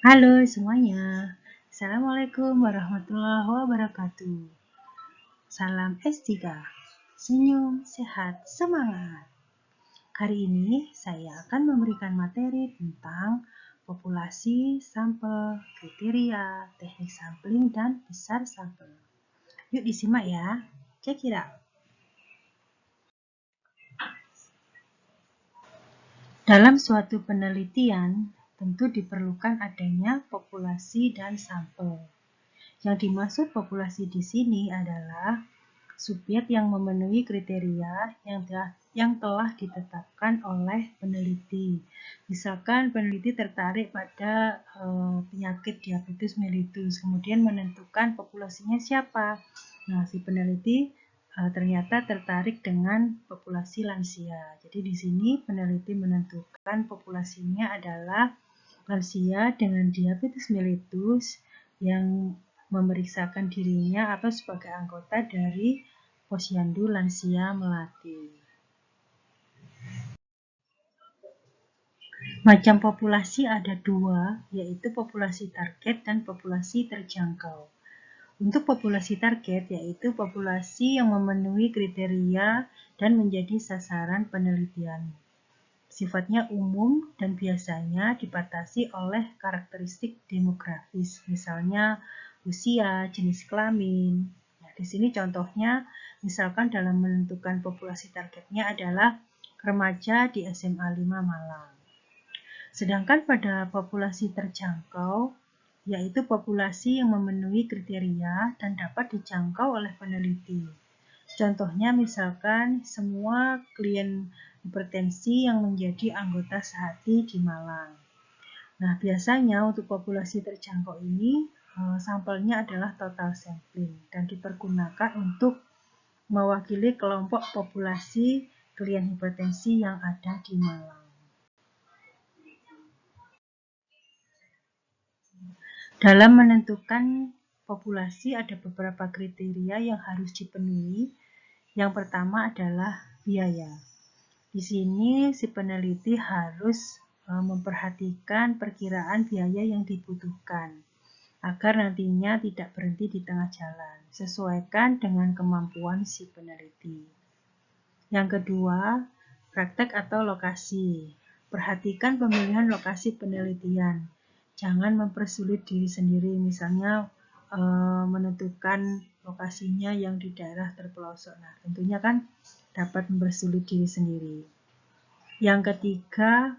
Halo semuanya, Assalamualaikum warahmatullahi wabarakatuh. Salam S3, senyum, sehat, semangat. Hari ini saya akan memberikan materi tentang populasi, sampel, kriteria, teknik sampling, dan besar sampel. Yuk disimak ya, check it out. Dalam suatu penelitian, tentu diperlukan adanya populasi dan sampel. Yang dimaksud populasi di sini adalah subjek yang memenuhi kriteria yang telah ditetapkan oleh peneliti. Misalkan peneliti tertarik pada penyakit diabetes mellitus, kemudian menentukan populasinya siapa. Nah, si peneliti ternyata tertarik dengan populasi lansia. Jadi di sini peneliti menentukan populasinya adalah lansia dengan diabetes mellitus yang memeriksakan dirinya atau sebagai anggota dari Posyandu Lansia Melati. Macam populasi ada dua, yaitu populasi target dan populasi terjangkau. Untuk populasi target, yaitu populasi yang memenuhi kriteria dan menjadi sasaran penelitian. Sifatnya umum dan biasanya dibatasi oleh karakteristik demografis, misalnya usia, jenis kelamin. Nah, di sini contohnya, misalkan dalam menentukan populasi targetnya adalah remaja di SMA 5 Malang. Sedangkan pada populasi terjangkau, yaitu populasi yang memenuhi kriteria dan dapat dijangkau oleh peneliti. Contohnya misalkan semua klien hipertensi yang menjadi anggota sehati di Malang. Nah, biasanya untuk populasi terjangkau ini sampelnya adalah total sampling dan dipergunakan untuk mewakili kelompok populasi klien hipertensi yang ada di Malang. Dalam menentukan populasi ada beberapa kriteria yang harus dipenuhi. Yang pertama adalah biaya. Di sini si peneliti harus memperhatikan perkiraan biaya yang dibutuhkan agar nantinya tidak berhenti di tengah jalan, sesuaikan dengan kemampuan si peneliti. Yang kedua, praktek atau lokasi. Perhatikan pemilihan lokasi penelitian. Jangan mempersulit diri sendiri, misalnya menentukan lokasinya yang di daerah terpelosok. Nah, tentunya kan dapat mempersulit diri sendiri. Yang ketiga,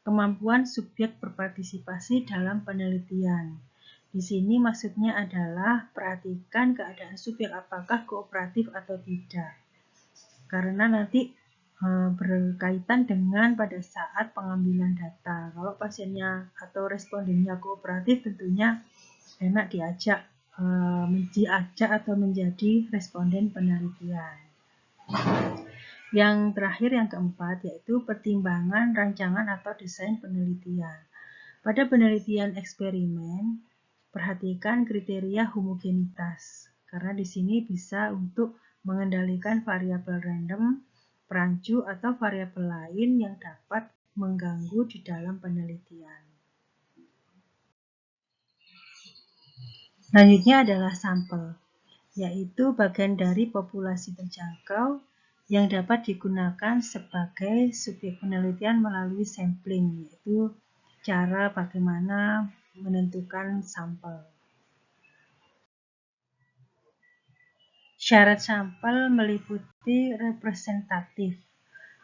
kemampuan subjek berpartisipasi dalam penelitian. Di sini maksudnya adalah perhatikan keadaan subjek apakah kooperatif atau tidak. Karena nanti berkaitan dengan pada saat pengambilan data. Kalau pasiennya atau respondennya kooperatif, tentunya enak diajak atau menjadi responden penelitian. Yang terakhir, yang keempat, yaitu pertimbangan rancangan atau desain penelitian. Pada penelitian eksperimen, perhatikan kriteria homogenitas, karena di sini bisa untuk mengendalikan variabel random, perancu, atau variabel lain yang dapat mengganggu di dalam penelitian. Selanjutnya adalah sampel, yaitu bagian dari populasi terjangkau yang dapat digunakan sebagai subjek penelitian melalui sampling, yaitu cara bagaimana menentukan sampel. Syarat sampel meliputi representatif,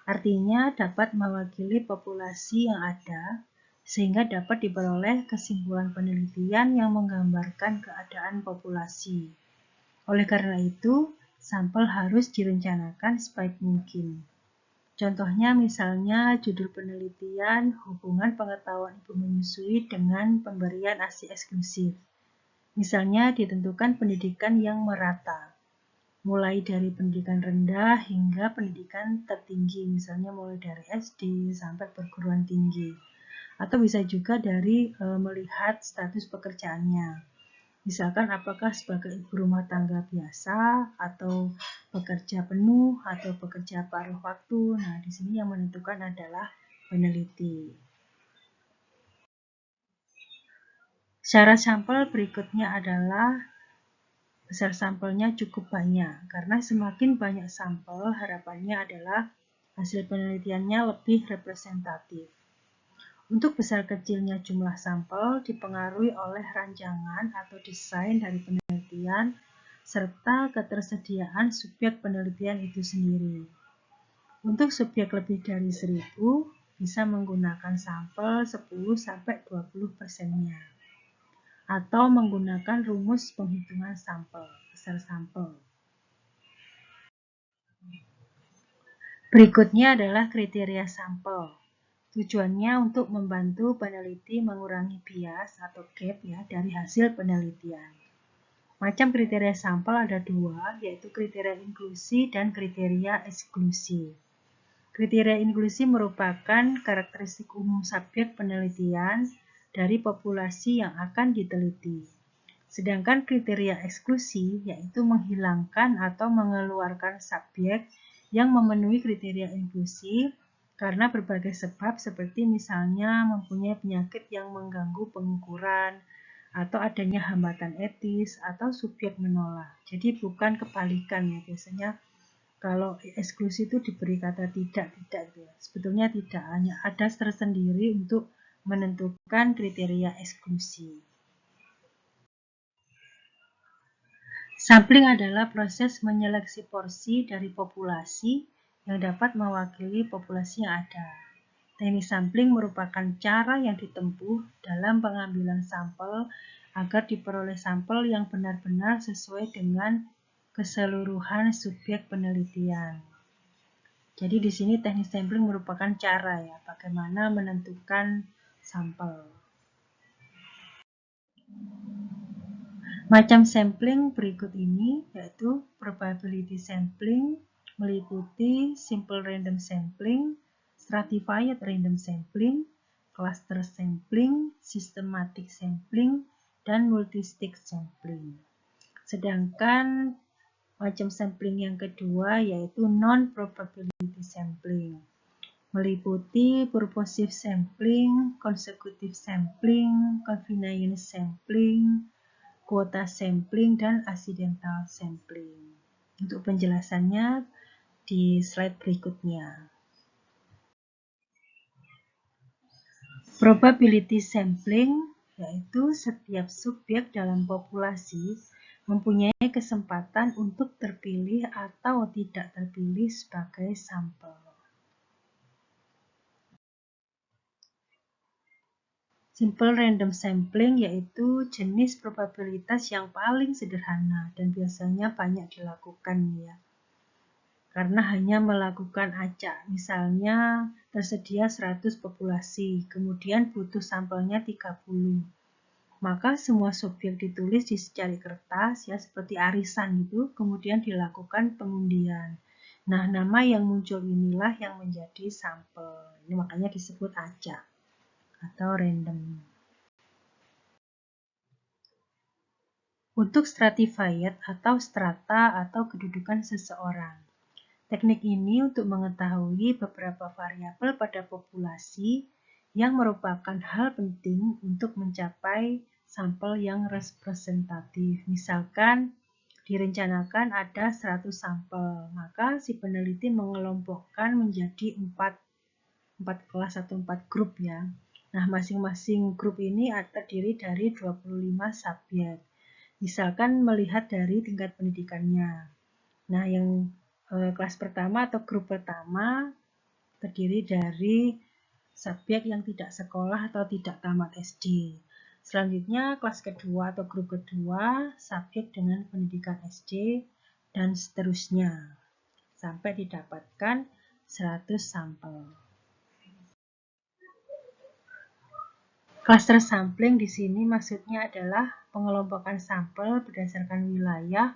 artinya dapat mewakili populasi yang ada, sehingga dapat diperoleh kesimpulan penelitian yang menggambarkan keadaan populasi. Oleh karena itu, sampel harus direncanakan sebaik mungkin. Contohnya misalnya judul penelitian hubungan pengetahuan ibu menyusui dengan pemberian ASI eksklusif. Misalnya ditentukan pendidikan yang merata, mulai dari pendidikan rendah hingga pendidikan tertinggi, misalnya mulai dari SD sampai perguruan tinggi. Atau bisa juga dari melihat status pekerjaannya. Misalkan apakah sebagai ibu rumah tangga biasa atau bekerja penuh atau bekerja paruh waktu. Nah, di sini yang menentukan adalah peneliti. Syarat sampel berikutnya adalah besar sampelnya cukup banyak, karena semakin banyak sampel, harapannya adalah hasil penelitiannya lebih representatif. Untuk besar kecilnya jumlah sampel dipengaruhi oleh rancangan atau desain dari penelitian, serta ketersediaan subjek penelitian itu sendiri. Untuk subjek lebih dari 1000, bisa menggunakan sampel 10–20%-nya, atau menggunakan rumus penghitungan sampel, besar sampel. Berikutnya adalah kriteria sampel. Tujuannya untuk membantu peneliti mengurangi bias atau gap dari hasil penelitian. Macam kriteria sampel ada dua, yaitu kriteria inklusi dan kriteria eksklusi. Kriteria inklusi merupakan karakteristik umum subjek penelitian dari populasi yang akan diteliti. Sedangkan kriteria eksklusi yaitu menghilangkan atau mengeluarkan subjek yang memenuhi kriteria inklusi karena berbagai sebab, seperti misalnya mempunyai penyakit yang mengganggu pengukuran, atau adanya hambatan etis, atau subjek menolak. Jadi bukan kebalikan ya, biasanya kalau eksklusi itu diberi kata tidak ya. Sebetulnya tidak, hanya ada tersendiri untuk menentukan kriteria eksklusi. Sampling adalah proses menyeleksi porsi dari populasi yang dapat mewakili populasi yang ada. Teknik sampling merupakan cara yang ditempuh dalam pengambilan sampel agar diperoleh sampel yang benar-benar sesuai dengan keseluruhan subjek penelitian. Jadi di sini teknik sampling merupakan cara ya, bagaimana menentukan sampel. Macam sampling berikut ini yaitu probability sampling, meliputi simple random sampling, stratified random sampling, cluster sampling, systematic sampling, dan multistig sampling. Sedangkan macam sampling yang kedua yaitu non-probability sampling, meliputi purposive sampling, consecutive sampling, convenience sampling, kuota sampling, dan accidental sampling. Untuk penjelasannya di slide berikutnya. Probability sampling yaitu setiap subjek dalam populasi mempunyai kesempatan untuk terpilih atau tidak terpilih sebagai sampel. Simple random sampling yaitu jenis probabilitas yang paling sederhana dan biasanya banyak dilakukan ya. Karena hanya melakukan acak, misalnya tersedia 100 populasi, kemudian butuh sampelnya 30. Maka semua subjek ditulis di secari kertas ya, seperti arisan itu, kemudian dilakukan pengundian. Nah, nama yang muncul inilah yang menjadi sampel. Ini makanya disebut acak atau random. Untuk stratified atau strata atau kedudukan seseorang. Teknik ini untuk mengetahui beberapa variabel pada populasi yang merupakan hal penting untuk mencapai sampel yang representatif. Misalkan direncanakan ada 100 sampel, maka si peneliti mengelompokkan menjadi 4 kelas atau 4 grup ya. Nah, masing-masing grup ini terdiri dari 25 subjek. Misalkan melihat dari tingkat pendidikannya. Nah, yang kelas pertama atau grup pertama terdiri dari subjek yang tidak sekolah atau tidak tamat SD. Selanjutnya kelas kedua atau grup kedua subjek dengan pendidikan SD dan seterusnya sampai didapatkan 100 sampel. Cluster sampling di sini maksudnya adalah pengelompokan sampel berdasarkan wilayah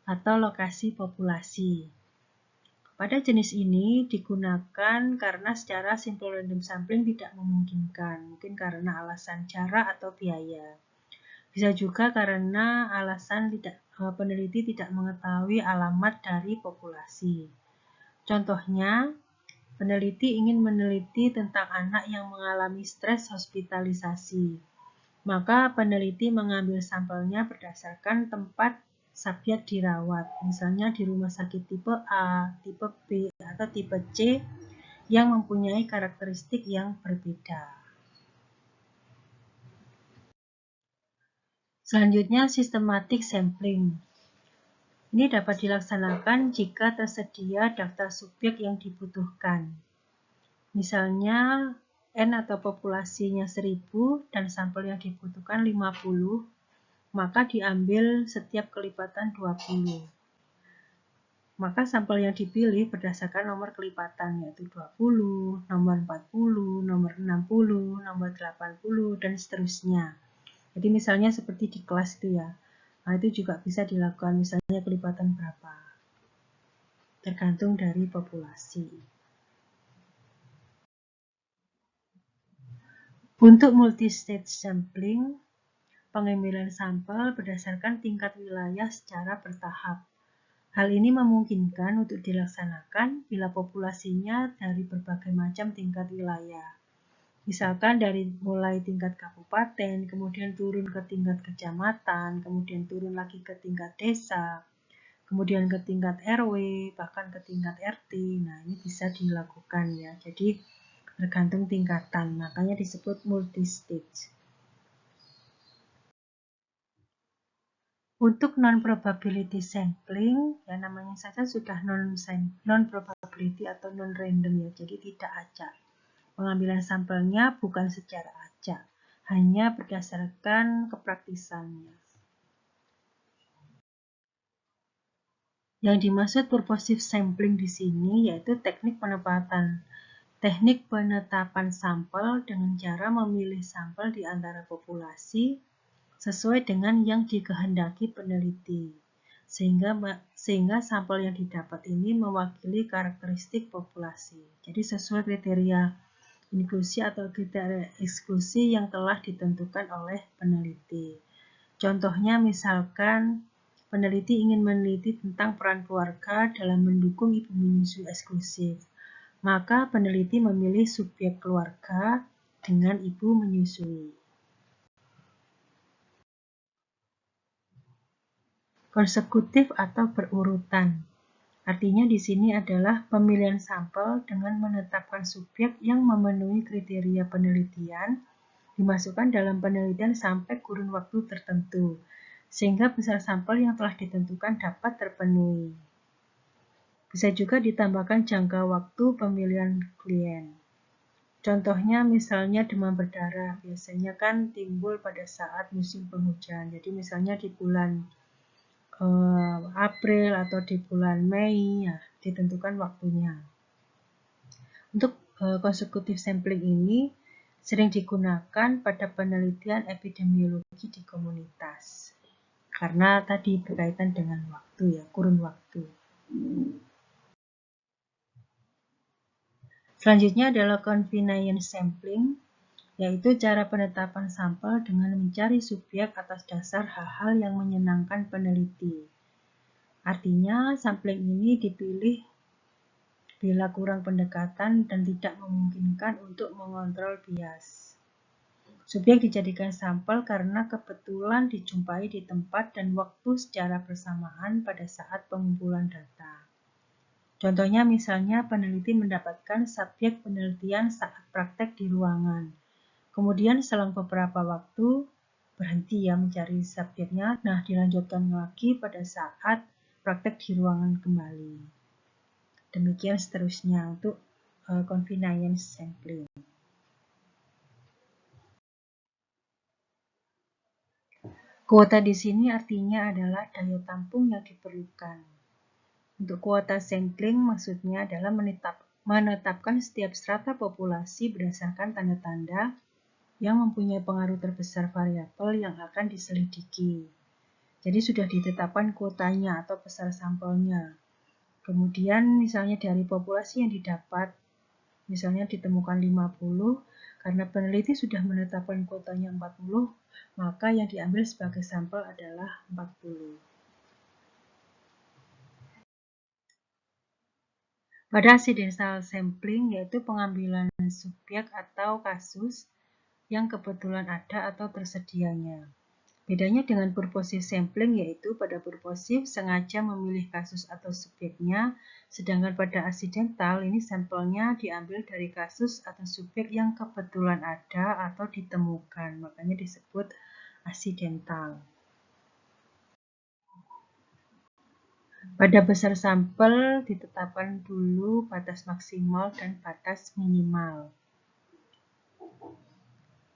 atau lokasi populasi. Pada jenis ini digunakan karena secara simple random sampling tidak memungkinkan, mungkin karena alasan jarak atau biaya. Bisa juga karena alasan peneliti tidak mengetahui alamat dari populasi. Contohnya, peneliti ingin meneliti tentang anak yang mengalami stres hospitalisasi. Maka peneliti mengambil sampelnya berdasarkan tempat subjek dirawat, misalnya di rumah sakit tipe A, tipe B, atau tipe C yang mempunyai karakteristik yang berbeda. Selanjutnya, systematic sampling. Ini dapat dilaksanakan jika tersedia daftar subjek yang dibutuhkan. Misalnya, N atau populasinya 1000 dan sampel yang dibutuhkan 50, maka diambil setiap kelipatan 20. Maka sampel yang dipilih berdasarkan nomor kelipatan, yaitu 20, nomor 40, nomor 60, nomor 80, dan seterusnya. Jadi misalnya seperti di kelas itu ya. Nah, itu juga bisa dilakukan misalnya kelipatan berapa. Tergantung dari populasi. Untuk multi-stage sampling, pengambilan sampel berdasarkan tingkat wilayah secara bertahap. Hal ini memungkinkan untuk dilaksanakan bila populasinya dari berbagai macam tingkat wilayah. Misalkan dari mulai tingkat kabupaten, kemudian turun ke tingkat kecamatan, kemudian turun lagi ke tingkat desa, kemudian ke tingkat RW, bahkan ke tingkat RT. Nah, ini bisa dilakukan ya. Jadi tergantung tingkatan, makanya disebut multi-stage. Untuk non-probability sampling, ya namanya saja sudah non-probability atau non-random ya, jadi tidak acak. Pengambilan sampelnya bukan secara acak, hanya berdasarkan kepraktisannya. Yang dimaksud purposive sampling di sini yaitu teknik penetapan sampel dengan cara memilih sampel di antara populasi sesuai dengan yang dikehendaki peneliti, sehingga sampel yang didapat ini mewakili karakteristik populasi. Jadi sesuai kriteria inklusi atau kriteria eksklusi yang telah ditentukan oleh peneliti. Contohnya misalkan peneliti ingin meneliti tentang peran keluarga dalam mendukung ibu menyusui eksklusif, maka peneliti memilih subjek keluarga dengan ibu menyusui. Konsekutif atau berurutan. Artinya di sini adalah pemilihan sampel dengan menetapkan subjek yang memenuhi kriteria penelitian dimasukkan dalam penelitian sampai kurun waktu tertentu, sehingga besar sampel yang telah ditentukan dapat terpenuhi. Bisa juga ditambahkan jangka waktu pemilihan klien. Contohnya misalnya demam berdarah, biasanya kan timbul pada saat musim penghujan. Jadi misalnya di bulan April atau di bulan Mei, ya, ditentukan waktunya. Untuk konsekutif sampling ini sering digunakan pada penelitian epidemiologi di komunitas. Karena tadi berkaitan dengan waktu ya, kurun waktu. Selanjutnya adalah convenience sampling, yaitu cara penetapan sampel dengan mencari subjek atas dasar hal-hal yang menyenangkan peneliti. Artinya, sampling ini dipilih bila kurang pendekatan dan tidak memungkinkan untuk mengontrol bias. Subjek dijadikan sampel karena kebetulan dijumpai di tempat dan waktu secara bersamaan pada saat pengumpulan data. Contohnya misalnya peneliti mendapatkan subjek penelitian saat praktek di ruangan. Kemudian selang beberapa waktu berhenti ya mencari subjeknya, nah dilanjutkan lagi pada saat praktek di ruangan kembali. Demikian seterusnya untuk convenience sampling. Kuota di sini artinya adalah daya tampung yang diperlukan. Untuk kuota sampling maksudnya adalah menetapkan setiap strata populasi berdasarkan tanda-tanda yang mempunyai pengaruh terbesar variabel yang akan diselidiki. Jadi sudah ditetapkan kuotanya atau besar sampelnya. Kemudian misalnya dari populasi yang didapat, misalnya ditemukan 50, karena peneliti sudah menetapkan kuotanya 40, maka yang diambil sebagai sampel adalah 40. Pada accidental sampling, yaitu pengambilan subjek atau kasus yang kebetulan ada atau tersedianya. Bedanya dengan purposive sampling yaitu pada purposive sengaja memilih kasus atau subjeknya, sedangkan pada accidental ini sampelnya diambil dari kasus atau subjek yang kebetulan ada atau ditemukan, makanya disebut accidental. Pada besar sampel ditetapkan dulu batas maksimal dan batas minimal.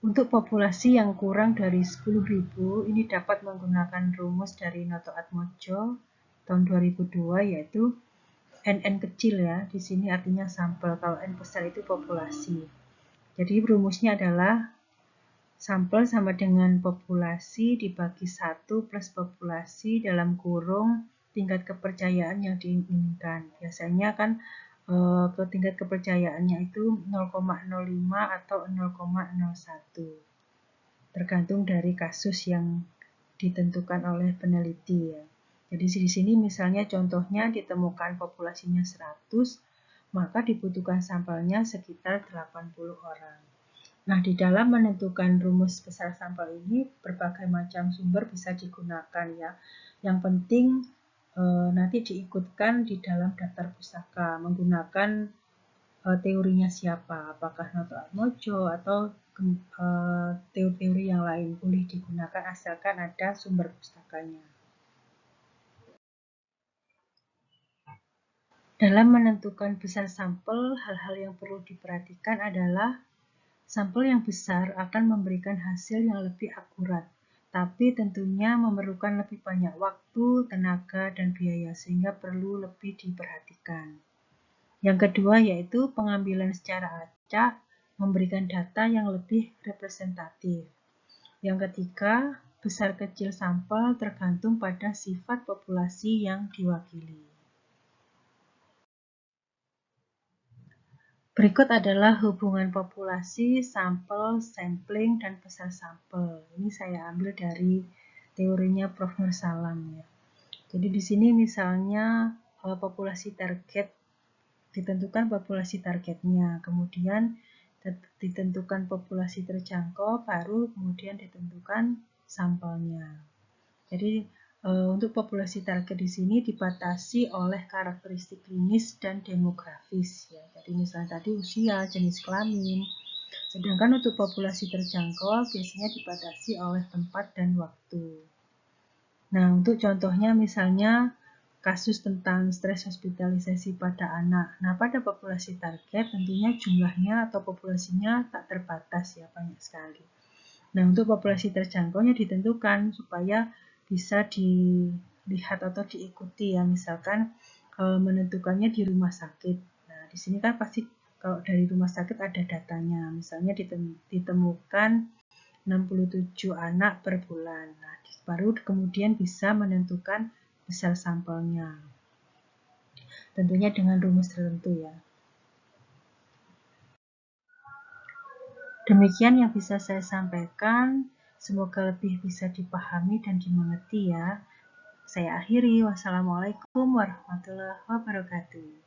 Untuk populasi yang kurang dari 10.000, ini dapat menggunakan rumus dari Noto Atmojo tahun 2002, yaitu NN kecil ya, di sini artinya sampel, kalau N besar itu populasi. Jadi rumusnya adalah sampel sama dengan populasi dibagi 1 plus populasi dalam kurung tingkat kepercayaan yang diinginkan. Biasanya kan tingkat kepercayaannya itu 0,05 atau 0,01. Tergantung dari kasus yang ditentukan oleh peneliti ya. Jadi di sini misalnya contohnya ditemukan populasinya 100, maka dibutuhkan sampelnya sekitar 80 orang. Nah, di dalam menentukan rumus besar sampel ini berbagai macam sumber bisa digunakan ya. Yang penting nanti diikutkan di dalam daftar pustaka menggunakan teorinya siapa, apakah Noto Atmojo atau teori-teori yang lain boleh digunakan asalkan ada sumber pustakanya. Dalam menentukan besar sampel, hal-hal yang perlu diperhatikan adalah sampel yang besar akan memberikan hasil yang lebih akurat, tapi tentunya memerlukan lebih banyak waktu, tenaga, dan biaya sehingga perlu lebih diperhatikan. Yang kedua yaitu pengambilan secara acak memberikan data yang lebih representatif. Yang ketiga, besar kecil sampel tergantung pada sifat populasi yang diwakili. Berikut adalah hubungan populasi, sampel, sampling, dan besar sampel. Ini saya ambil dari teorinya Prof. Nur Salam ya. Jadi di sini misalnya populasi target, ditentukan populasi targetnya, kemudian ditentukan populasi terjangkau, baru kemudian ditentukan sampelnya. Jadi untuk populasi target di sini dibatasi oleh karakteristik klinis dan demografis ya. Jadi misalnya tadi usia, jenis kelamin. Sedangkan untuk populasi terjangkau biasanya dibatasi oleh tempat dan waktu. Nah, untuk contohnya misalnya kasus tentang stres hospitalisasi pada anak. Nah, pada populasi target tentunya jumlahnya atau populasinya tak terbatas ya, banyak sekali. Nah, untuk populasi terjangkaunya ditentukan supaya bisa dilihat atau diikuti ya, misalkan menentukannya di rumah sakit. Nah, di sini kan pasti kalau dari rumah sakit ada datanya, misalnya ditemukan 67 anak per bulan. Nah, baru kemudian bisa menentukan besar sampelnya. Tentunya dengan rumus tertentu ya. Demikian yang bisa saya sampaikan. Semoga lebih bisa dipahami dan dimengerti ya. Saya akhiri. Wassalamualaikum warahmatullahi wabarakatuh.